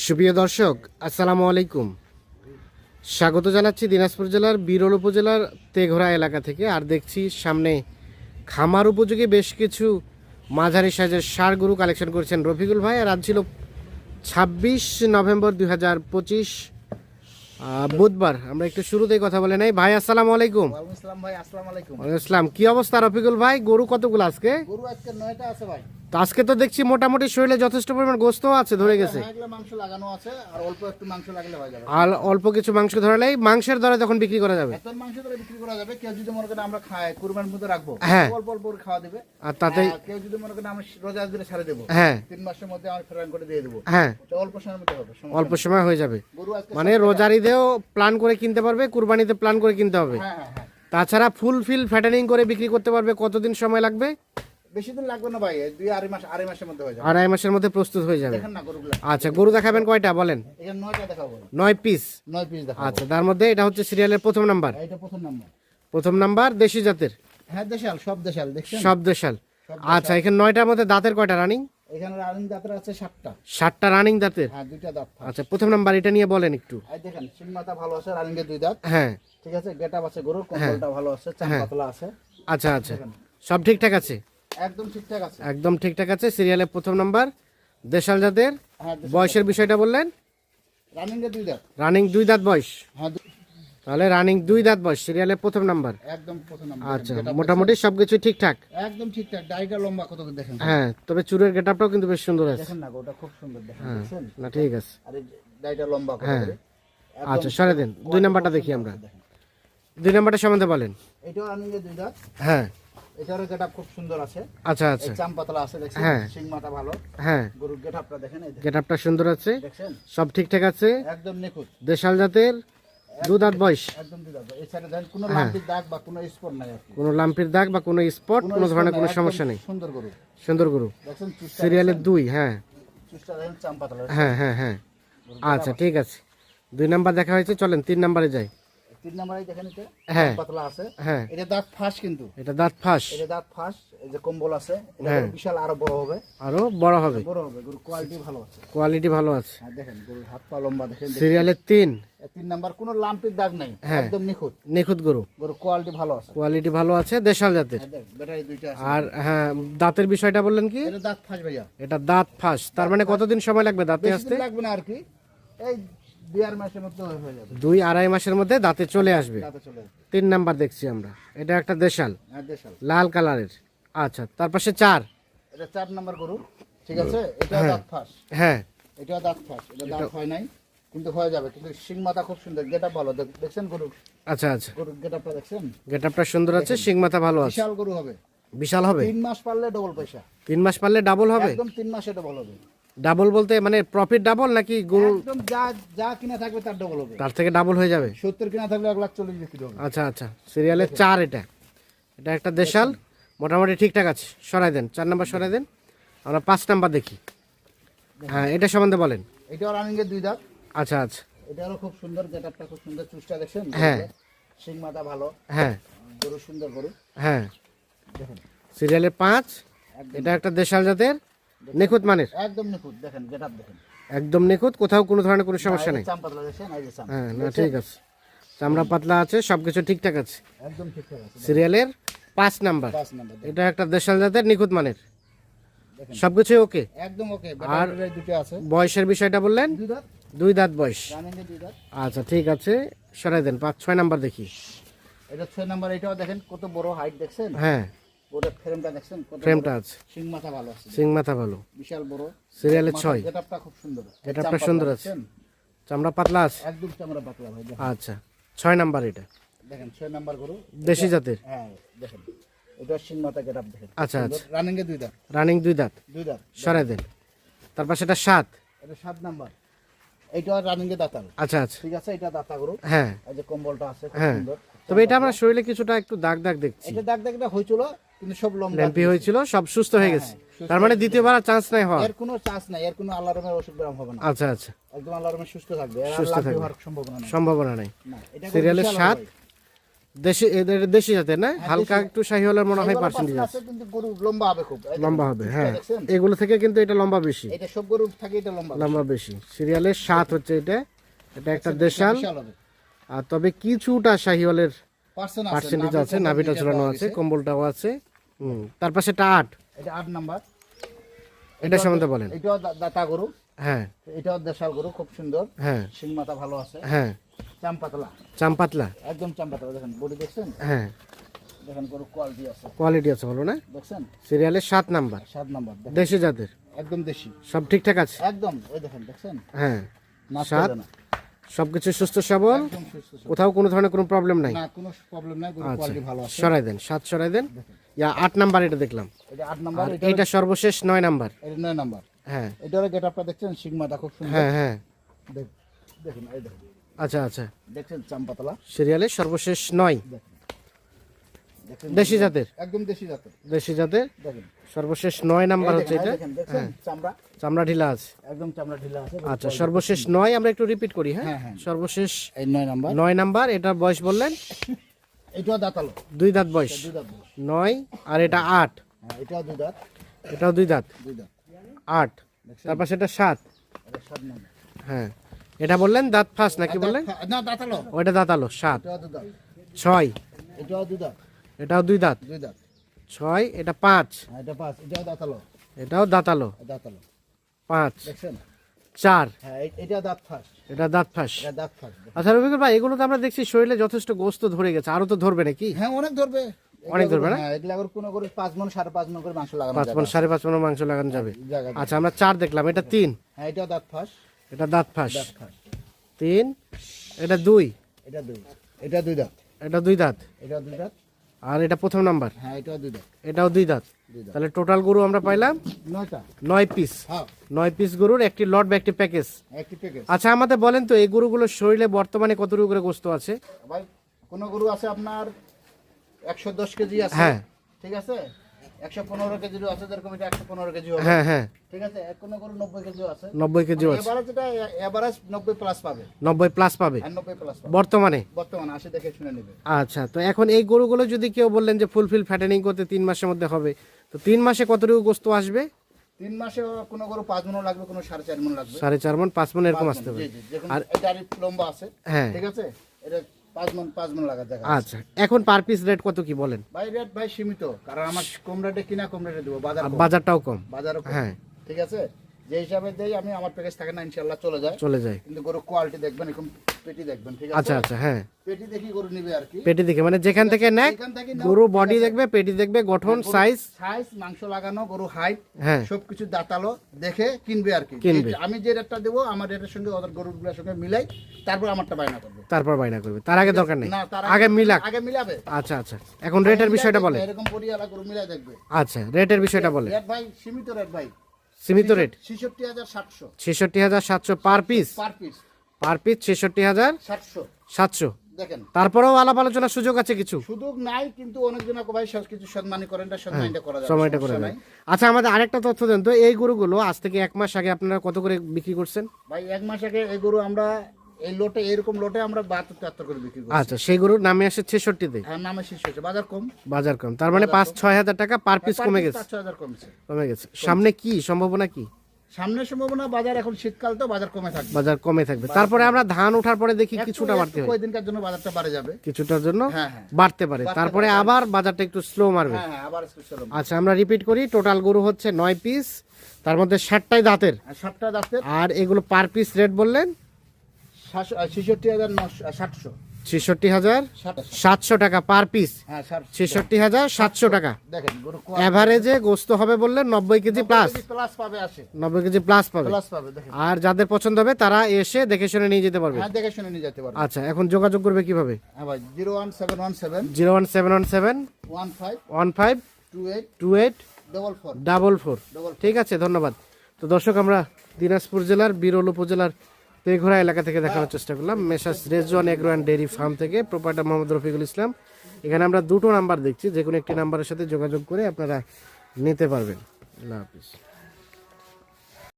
সুপ্রিয় দর্শক, আসসালামু আলাইকুম। স্বাগত জানাচ্ছি দিনাজপুর জেলার বিরল উপজেলার তেঘরা এলাকা থেকে। আর দেখছি সামনে খামার উপযোগী বেশ কিছু মাঝারি সাইজের ষাঁড় গরু কালেকশন করেছেন রফিকুল ভাই। আর আজ ছিল 26 নভেম্বর 2025 বুধবার। আমরা একটু শুরুতেই কথা বলে নাই। ভাই আসসালামু আলাইকুম। ভাই আসসালামু আলাইকুম। ওয়ালাইকুম আসসালাম। কি অবস্থা রফিকুল ভাই? গরু কতগুলো আজকে? গরু আজকে 9টা আছে ভাই। তো আজকে তো দেখছি মোটামুটি শরীরে যথেষ্ট পরিমাণ গোস্তও আছে, ধরে গেছে। এগুলো মাংস লাগানো আছে আর অল্প একটু মাংস লাগলে হয়ে যাবে। আর অল্প কিছু মাংস ধরালেই মাংসের দরে তখন বিক্রি করা যাবে। এত মাংস ধরে বিক্রি করা যাবে। কেউ যদি মনে করেন আমরা খাই কুরবানির মধ্যে রাখবো, হ্যাঁ। অল্প অল্প করে খাওয়া দিবে। আর তাতে কেউ যদি মনে করেন আমরা রোজা দিলে ছাড়ে দেবো, হ্যাঁ 3 মাসের মধ্যে আমরা ফেরান করে দিয়ে দেবো। হ্যাঁ তো অল্প সময়ের মধ্যে হবে, সমস্যা অল্প নেই। সময় হয়ে যাবে। গরু আজকে মানে রোজার ঈদেও প্ল্যান করে কিনতে পারবে, কুরবানিতে প্ল্যান করে কিনতে হবে। হ্যাঁ হ্যাঁ হ্যাঁ। তাছাড়া ফুল ফিল ফ্যাটেনিং করে বিক্রি করতে পারবে। কতদিন সময় লাগবে? বেশি দিন লাগবে না ভাই, 2-2.5 মাসের মধ্যে হয়ে যাবে। 2.5 মাসের মধ্যে প্রস্তুত হয়ে যাবে। দেখেন না গরুগুলো, আচ্ছা, গরু দেখাবেন কয়টা বলেন? এখানে 9টা দেখাবো। 9 পিস। 9 পিস দেখাবো। আচ্ছা, তার মধ্যে এটা হচ্ছে সিরিয়ালের প্রথম নাম্বার। এটা প্রথম নাম্বার। প্রথম নাম্বার দেশি জাতের, হ্যাঁ দেশাল, সব দেশাল দেখছেন। সব দেশাল। আচ্ছা, এখানে 9টার মধ্যে দাঁতের কয়টা রানিং? এখানে রানিং দাঁতের আছে 7টা। 7টা রানিং দাঁতের। হ্যাঁ 2টা দাঁত। আচ্ছা, প্রথম নাম্বার এটা নিয়ে বলেন একটু। এই দেখেন সিং মাথা ভালো আছে, রানিং এর 2 দাঁত। হ্যাঁ ঠিক আছে, গেটআপ আছে গরুর, কম্বলটা ভালো আছে, চাম পাতলা আছে। আচ্ছা আচ্ছা, সব ঠিকঠাক আছে, একদম ঠিকঠাক আছে। একদম ঠিকঠাক আছে। সিরিয়ালের প্রথম নাম্বার দেশাল জাতের। হ্যাঁ বয়সের বিষয়টা বললেন? রানিং এর 2 দাঁত। রানিং 2 দাঁত বয়স। হ্যাঁ তাহলে রানিং 2 দাঁত বয়স, সিরিয়ালের প্রথম নাম্বার। একদম প্রথম নাম্বার। আচ্ছা, মোটামুটি সবকিছু ঠিকঠাক। একদম ঠিকঠাক। ডাইটা লম্বা কত দেখেন। হ্যাঁ, তবে চুরের গেটআপটাও কিন্তু বেশ সুন্দর আছে। দেখেন না গরুটা খুব সুন্দর দেখেন, হ্যাঁ দেখছেন? না, ঠিক আছে। আর এই ডাইটা লম্বা কত হ্যাঁ। করে। আচ্ছা, সরে দেন। 2 নাম্বারটা দেখি আমরা। 2 নাম্বারটা সম্বন্ধে বলেন। এটাও রানিং এর 2 দাঁত। হ্যাঁ এটারও গেটআপ খুব সুন্দর আছে। আচ্ছা এই আচ্ছা, চাম পাতলা আছে দেখছেন। হ্যাঁ। সিং মাথা ভালো। হ্যাঁ গরুর গেটআপটা দেখেন, এই দেখেন। গেটআপটা সুন্দর আছে, দেখছেন সব ঠিকঠাক আছে। একদম নিখুঁত। দেশাল জাতের 2 দাঁত বয়স। একদম 2 দাঁত। এই সাইডে দেখেন কোনো লাম্পির দাগ বা কোনো স্পট নাই আর কি। কোনো লাম্পির দাগ বা কোনো স্পট, কোনো ধরনের কোনো সমস্যা নেই। সুন্দর গরু। সুন্দর গরু। দেখছেন চুষ্টা, সিরিয়ালের 2। হ্যাঁ চুষ্টা দেখেন চাম পাতলা। হ্যাঁ হ্যাঁ হ্যাঁ। আচ্ছা, ঠিক আছে। 2 নাম্বার দেখা হয়েছে, চলেন 3 নাম্বারে যাই। 3 নাম্বারে দেখেন এটা হ্যাঁ। চাম পাতলা আছে। হ্যাঁ, এটা দাঁত ফাঁস কিন্তু। এটা দাঁত ফাঁস, এটা দাঁত ফাঁস। এই যে কম্বল আছে, এটা হ্যাঁ। বিশাল আরো বড় হবে। আরো বড় হবে। বড় হবে, গরু কোয়ালিটি ভালো আছে। কোয়ালিটি ভালো আছে। হ্যাঁ দেখেন গরুর হাত পা লম্বা দেখেন। সিরিয়ালের 3। 3 নাম্বার কোনো লাম্পির দাগ নাই, হ্যাঁ। একদম নিখুঁত। নিখুঁত গরু, গরু কোয়ালিটি ভালো আছে। কোয়ালিটি ভালো আছে, দেশাল জাতের। হ্যাঁ দেখ ব্যাটারি 2টা আছে। আর হ্যাঁ, দাঁতের বিষয়টা বললেন কি? এটা দাঁত ফাঁস ভাইয়া। এটা দাঁত ফাঁস, তার মানে কতদিন সময় লাগবে দাঁতে বেশি আসতে? দিন লাগবে না আর কি, এই 2-2.5 মাসের মধ্যে হয়ে যাবে। 2-2.5 মাসের মধ্যে দাঁতে চলে আসবে। দাঁতে চলে আসবে। 3 নাম্বার দেখছি আমরা, এটা একটা দেশাল হ্যাঁ দেশাল। লাল কালারের। আচ্ছা, তার পাশে 4। এটা 4 নাম্বার গরু। ঠিক আছে, এটা দাঁত ফাঁস। হ্যাঁ এটা দাঁত ফাঁস, এটা দাঁত হয় নাই কিন্তু হয়ে যাবে। কিন্তু সিং মাথা খুব সুন্দর, গেটআপ ভালো। দেখছেন গরু, আচ্ছা আচ্ছা, গরুর গেটআপটা দেখছেন। গেটআপটা সুন্দর আছে, শিং মাথা ভালো আছে। বিশাল গরু হবে। বিশাল হবে। 3 মাস পারলে ডবল পয়সা। 3 মাস পারলে ডাবল হবে। একদম 3 মাসে ডবল হবে। ডাবল বলতে মানে প্রফিট ডাবল নাকি গরু একদম যা যা কিনা থাকবে তার ডবল হবে। তার থেকে ডাবল হয়ে যাবে? 70 কিনা থাকলে 1,40,000 বিক্রি হবে। আচ্ছা আচ্ছা, সিরিয়ালের 4 এটা। এটা একটা দেশাল, মোটামুটি ঠিকঠাক আছে। সরাই দেন, 4 নাম্বার সরাই দেন। আমরা 5 নাম্বার দেখি। হ্যাঁ, এটা সম্বন্ধে বলেন। এটাও রানিং এর 2 দাঁত। আচ্ছা আচ্ছা, এটারও খুব সুন্দর, গেটআপটা খুব সুন্দর, চুষ্টা দেখছেন। হ্যাঁ। সিং মাথা ভালো, হ্যাঁ গরু সুন্দর গরু। হ্যাঁ। দেখেন সিরিয়ালের 5। এটা একটা দেশাল জাতের, নিখুঁত মানের, একদম নিখুঁত। দেখেন গেটআপ দেখেন, একদম নিখুঁত, কোথাও কোনো ধরনের কোনো সমস্যা নেই। চাম পাতলা দেখছেন, এই যে চাম। হ্যাঁ না, ঠিক আছে। চামড়া পাতলা আছে, সবকিছু ঠিকঠাক আছে। একদম ঠিকঠাক আছে। সিরিয়ালের 5 নাম্বার। 5 নাম্বার এটা একটা দেশাল জাতের, নিখুঁত মানের, দেখেন। সবকিছু ওকে। একদম ওকে। আর ব্যাটারি 2টা আছে। বয়সের বিষয়টা বললেন? 2 দাঁত, 2 দাঁত বয়স। রানিং এর 2 দাঁত। আচ্ছা, ঠিক আছে, সরাই দেন। 5-6 নাম্বার দেখি। এটা 6 নাম্বার। এটাও দেখেন কত বড় হাইট দেখছেন। হ্যাঁ, ওটা ফ্রেমটা দেখছেন কত ফ্রেমটা বড়। আছে, সিং মাথা ভালো আছে, সিং মাথা ভালো। বিশাল বড়। সিরিয়ালের 6। গেটআপটা খুব সুন্দর। গেটআপটা চাম পাতলা সুন্দর আছে, দেখছেন? চামড়া পাতলা আছে। একদম চামড়া পাতলা ভাই। দেখেন আচ্ছা, 6 নাম্বার এটা, দেখেন 6 নাম্বার গরু। দেশি জাতের। হ্যাঁ দেখেন, এটা সিং মাথা গেটআপ দেখেন। আচ্ছা আচ্ছা, রানিং এর 2 দাঁত। রানিং 2 দাঁত। 2 দাঁত। সরাই দেন। তারপর সেটা 7। এটা 7 নাম্বার। এটা রানিং এর দাঁতাল। আচ্ছা আচ্ছা, ঠিক আছে, এটা দাঁতা গরু। হ্যাঁ এই যে কম্বলটা আছে খুব হ্যাঁ। সুন্দর। তবে এটা আমরা শরীরে কিছুটা একটু দাগ দাগ দেখছি। এটা দাগ দাগটা হয়েছিল কিন্তু সব লম্বা। ল্যাম্পি হয়েছিল, সব সুস্থ হয়ে গেছে। সুস্থ তার মানে দ্বিতীয়বার আর চান্স নাই হওয়ার। এর কোনো চান্স নাই, এর কোনো আল্লাহর রহমতে অসুখ ব্যায়াম হবে না। আচ্ছা আচ্ছা, একদম আল্লাহর রহমতে সুস্থ থাকবে। এর সুস্থ লাভ থাকবে। হওয়ার সম্ভাবনা নাই। সম্ভাবনা নাই। না, এটা সিরিয়ালের 7। দেশি এদের দেশি জাতে না, হালকা একটু শাহিওয়ালের মনে হয় পার্সেন্টেজ আছে, আছে কিন্তু গরু লম্বা হবে খুব। এই লম্বা হবে। হ্যাঁ, দেখছেন? এগুলো থেকে কিন্তু এটা লম্বা বেশি, এটা সব গরু থাকে এটা লম্বা। লম্বা বেশি। সিরিয়ালের 7 হচ্ছে এটা, এটা একটা দেশাল। বিশাল হবে। আর তবে কিছুটা শাহিওয়ালের পার্সেন্টেজ আছে, নাভিটা ঝুলানো আছে, কম্বলটাও আছে। তার পাশে এটা 8, এটা 8 নাম্বার। এটা সম্বন্ধে বলেন। এটাও দাতা গরু, হ্যাঁ এটাও দেশাল গরু, খুব সুন্দর। হ্যাঁ শিং মাথা ভালো আছে, হ্যাঁ, চাম্পাতলা, চাম্পাতলা। একদম চাম্পাতলা। দেখেন বডি দেখছেন? হ্যাঁ, দেখেন গরু কোয়ালিটি আছে, কোয়ালিটি আছে ভালো না। দেখছেন? সিরিয়ালের 7 নাম্বার, 7 নাম্বার। দেখেন দেশি জাতের, একদম দেশি, সব ঠিকঠাক আছে। একদম। ওই দেখেন, দেখছেন? হ্যাঁ, নাচ 7, করে না, সবকিছু সুস্থ সবল, একদম সুস্থ সবল। কোথাও কোনো ধরনের কোনো প্রবলেম নাই। না, কোনো প্রবলেম নাই, গরু আচ্ছা, কোয়ালিটি ভালো আছে। সরাই দেন, 7 সরাই দেন। 8 নাম্বার এটা দেখলাম, এটা 8 নাম্বার। আর এটা সর্বশেষ 9 নাম্বার। এটা 9 নাম্বার। হ্যাঁ এটার গেটআপটা দেখছেন? শিং মাথা খুব সুন্দর। হ্যাঁ হ্যাঁ, দেখেন, এই দেখেন, আচ্ছা আচ্ছা। দেখছেন? চাম্পাতলা। সিরিয়ালের সর্বশেষ 9, দেখেন, দেখেন? দেশি জাতের, একদম দেশি জাতের। দেশি জাতের দেখেন, সর্বশেষ 9 নাম্বার এই হচ্ছে দেখেন, এটা। এই দেখেন, দেখছেন? চামড়া চামড়া ঢিলা আছে। একদম চামড়া ঢিলা আছে। আচ্ছা, সর্বশেষ 9, আমরা একটু রিপিট করি। হ্যাঁ, হ্যাঁ, হ্যাঁ। সর্বশেষ এই 9 নাম্বার। 9 নাম্বার। এটা বয়স বললেন এটাও দাঁতালো, 2 দাঁত বয়স, 2 দাঁত বয়স। 9 আর এটা 8, হ্যাঁ, এটাও 2 দাঁত, এটাও 2 দাঁত, 2 দাঁত। 8। তারপর সেটা 7। এটা 7 নাম্বার। হ্যাঁ, এটা বললেন দাঁত ফার্স্ট নাকি বললেন? না, দাঁতালো। ওইটা দাঁত আলো 7। এটাও 2 দাঁত, 6, এটাও 2 দাঁত, এটাও 2 দাঁত, 2 দাঁত। 6, এটা 5, হ্যাঁ, এটা 5, এটাও দাঁতালো, এটাও দাঁত আলো দাঁতালো। 5, দেখছেন? 4, হ্যাঁ, এটা দাঁত ফার্স্ট, এটা দাঁত ফার্স্ট। এটা দাঁত ফার্স্ট। আচ্ছা রফিকুল ভাই, এগুলো তো আমরা দেখছি শরীরে যথেষ্ট গোস্ত ধরে গেছে, আরো তো ধরবে নাকি? হ্যাঁ, অনেক ধরবে, অনেক ধরবে না? হ্যাঁ, এগুলা করে কোনো করে 5 মণ 5.5 মণ করে মাংস লাগানো 5 যাবে। মণ 5.5 মণ মাংস লাগানো যাবে। জায়গা। আচ্ছা, আমরা 4 দেখলাম, এটা 3, হ্যাঁ, এটাও দাঁত ফার্স্ট, এটা দাঁত ফাঁস দাঁত ফার্স্ট। 3, এটা 2, এটা 2, এটা 2 দাঁত, এটা 2 দাঁত, এটা 2 দাঁত। আর এটা প্রথম নাম্বার, হ্যাঁ, এটাও 2 দাঁত, এটাও 2 দাঁত। 2 দাঁত। তাহলে টোটাল গরু আমরা পাইলাম 9টা। 9 পিস। হ্যাঁ, 9 পিস গরুর একটি লট বা একটি প্যাকেজ। একটি প্যাকেজ। আচ্ছা, আমাদের বলেন তো এই গরুগুলোর শরীরে বর্তমানে কতটুকু করে গোস্ত আছে? ভাই, কোন গরু আছে আপনার 110 কেজি আছে, হ্যাঁ। ঠিক আছে? 115 কেজিও আছে, যেরকম এটা 115 কেজি হবে, হ্যাঁ হ্যাঁ, ঠিক আছে? কোন গরু 90 কেজিও আছে। 90 কেজিও আছে, এভারেজ এটা এভারেজ 90 প্লাস পাবে, 90 প্লাস পাবে 90 প্লাস পাবে বর্তমানে। বর্তমানে। আসে দেখে শুনে নেবে। আচ্ছা, তো এখন এই গরুগুলো যদি কেউ বললেন যে ফুলফিল ফ্যাটেনিং করতে 3 মাসের মধ্যে হবে, তো 3 মাসে কতটুকু গোস্ত আসবে? 3 মাসে কোন গরু 5 মণ লাগবে, কোন 4.5 মণ লাগবে। 4.5 মণ 5 মণ এরকম 5 আসতে মণ, হবে। জি, জি। দেখুন, আর এটা লম্বা আছে, হ্যাঁ, ঠিক আছে? এটা 5 মণ লাগার জায়গা আছে। আচ্ছা, এখন পার পিস রেট কত কি বলেন? ভাই, রেট ভাই সীমিত, কারণ আমার কম রেটে কিনা, কম রেটে দেবো। বাজার আর কম, বাজারটাও কম। বাজারও কম, হ্যাঁ, ঠিক আছে? যে হিসাবে দেই আমি, আমার প্যাকেজ থাকে না, ইনশাআল্লাহ চলে যায়। চলে যায়। কিন্তু গরু কোয়ালিটি দেখবেন, এরকম পেটি দেখবেন, ঠিক আছে? আচ্ছা আচ্ছা, হ্যাঁ, পেটি দেখি গরু নিবে আর কি। পেটি দেখে মানে যেখান থেকে নেক, যেখান থেকে নাও, গরু ঠিক বডি আছে? দেখবে, পেটি দেখবে, গঠন, সাইজ, সাইজ, মাংস লাগানো, গরু হাইট, হ্যাঁ, সবকিছু দাঁতালো দেখে কিনবে আর কি। কিনবে। আমি যে রেটটা দেবো, আমার রেটের সঙ্গে ওদের গরুগুলোর সঙ্গে মিলাই, তারপর আমারটা বায়না করবে। তারপর বাইনা করবে, তার আগে দরকার নেই, না, তার আগে মিলাক। আগে মিলাবে। আচ্ছা আচ্ছা, এখন রেটের বিষয়টা বলে। এরকম বড়িওয়ালা গরু মিলাই দেখবে। আচ্ছা, রেটের বিষয়টা বলে। রেট ভাই সীমিত রেট ভাই, সীমিত rate 66,700 66,700 per piece. Per piece, per piece 700। 66,700। দেখেন, তারপরেও আলাপ আলোচনার সুযোগ আছে কিছু? সুযোগ নাই, কিন্তু অনেকজন ভাই সব কিছু সম্মানী করেন, সম্মানটা করা যায়, সময়টা করে সমস্যা দেয়। নাই। আচ্ছা, আমাদের আরেকটা তথ্য দেন তো, এই গরুগুলো আজ থেকে 1 মাস আগে আপনারা কত করে বিক্রি করছেন? ভাই, 1 মাস আগে এই গরু আমরা এই লোটে, এরকম লোটে আমরা 72-73 করে বিক্রি করি। আচ্ছা, সেই গরুর নামে আসে 66-তে, হ্যাঁ, নামে শেষ হয়েছে, বাজার কম। বাজার কম, তার মানে 5-6 হাজার টাকা পার পিস কমে গেছে। 5-6 কমছে। কমে গেছে। সামনে কি সম্ভাবনা কি? সামনের সম্ভাবনা, বাজার এখন শীতকাল তো বাজার কমে থাকবে। বাজার কমে থাকবে, তারপরে আমরা ধান ওঠার পরে দেখি কিছুটা বাড়তে হয়, কয়েকদিনকার জন্য বাজারটা বাড়ে যাবে। কিছুটার জন্য হ্যাঁ, হ্যাঁ। বাড়তে পারে, তারপরে আবার বাজারটা একটু স্লো মারবে। হ্যাঁ, হ্যাঁ, আবার স্পেশাল। আচ্ছা, আমরা রিপিট করি, টোটাল গরু হচ্ছে 9 পিস, তার মধ্যে 60টাই দাঁতের, 7টা দাঁতের। আর এগুলো পার পিস রেট বললেন 66,700। 66,700 টাকা পার পিস। হ্যাঁ, 66,700 টাকা। দেখেন গরু এভারেজে গোস্ত হবে বললেন 90 কেজি প্লাস, প্লাস পাবে, আসে 90 কেজি প্লাস পাবে। প্লাস পাবে। দেখেন, আর যাদের পছন্দ হবে তারা এসে দেখে শুনে নিয়ে যেতে পারবে। হ্যাঁ, দেখে শুনে নিয়ে যেতে পারবে। আচ্ছা, এখন যোগাযোগ করবে কিভাবে? হ্যাঁ ভাই, 01717 01717 15 15 28 28 44 44। ঠিক আছে, ধন্যবাদ। তো দর্শক, আমরা দিনাজপুর জেলার বিরল উপজেলার তেঘোড়া এলাকা থেকে দেখানোর চেষ্টা করলাম, messrs Rezwan agro and dairy farm থেকে, প্রোপাইটার মোহাম্মদ রফিকুল ইসলাম। এখানে আমরা দুটো নাম্বার দেখছি, যে কোনো একটি নাম্বারের সাথে যোগাযোগ করে আপনারা নিতে পারবেন। আল্লাহ হাফিজ।